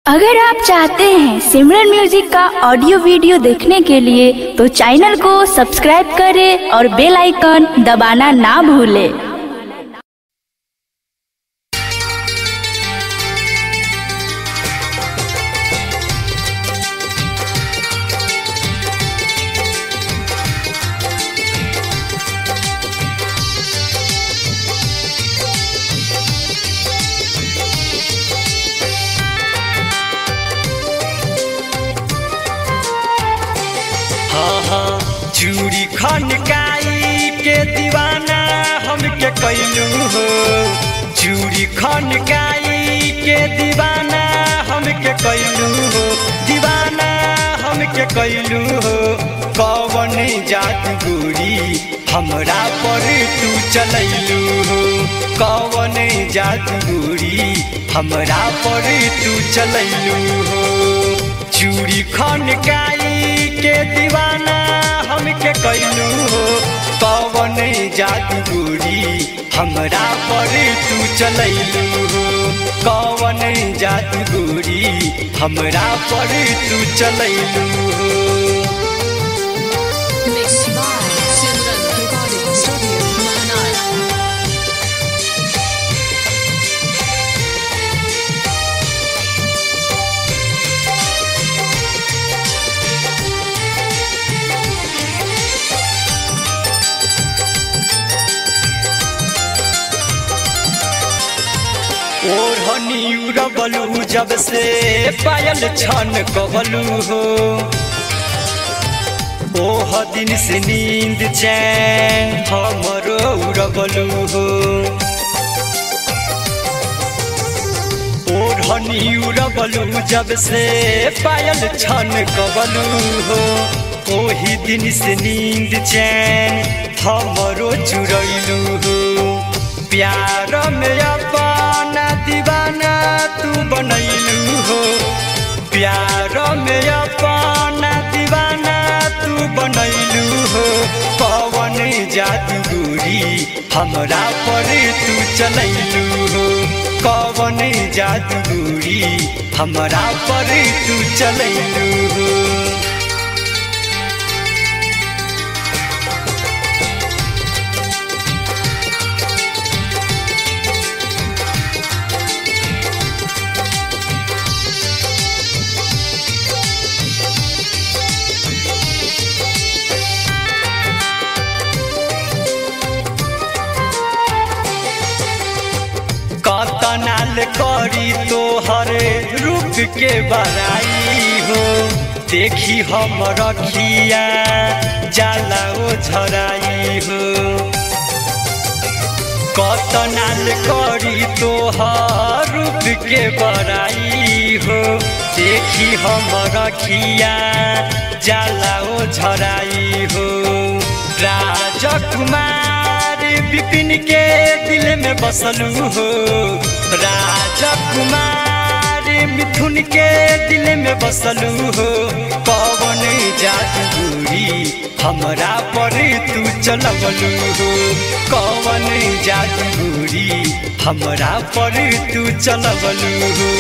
अगर आप चाहते हैं सिमरन म्यूजिक का ऑडियो वीडियो देखने के लिए तो चैनल को सब्सक्राइब करें और बेल आइकन दबाना ना भूलें। चूड़ी खनकाई के दीवाना हमके कैलू हो, चूड़ी खनकाई के दीवाना हमके कैलू हो, दीवाना हमके कैलू हो। कौन जात गोरी हमरा पर तू चलैलू हो, कौन जात गोरी हमरा पर तू चलैलू हो। चूड़ी खनकाई के दीवाना हमके कैलू हो, कौन जादू गोरी हमरा पर तू चलैलू हो, कौन जादू गोरी हमरा पर तू चलैलू हो। ओढ़नी उड़बलू जब से पायल छन कहलू हो, ओह दिन से नींद चैन हमरो उड़बलू हो। ओढ़नी उड़बलू जब से पायल छन कहलू हो, ओही दिन से नींद चैन हमरो चुरैलू हो। प्यार में अपना दीवाना तू बनैलू हो, प्यार में अपना दीवाना तू बनैलू हो। कौन जादू गोरी हमरा पर तू चलैलू हो, कौन जादू गोरी हमरा पर तू चलैलू हो। कतनाल करी तोहर रूप के बड़ाई हो, देखी हम रखिया जाला ओ झराई हो। कतनाल करी तोहर रूप के बड़ाई हो, देखी हम रखिया जाला ओ झराई हो। राजकुमार विपिन के दिल में बसलू हो, राजकुमार मिथुन के दिल में बसलू हो। कौन जादू गोरी हमरा पर तू चलवलू हो, कौन जादू गोरी हमरा पर तू चलवलू हो।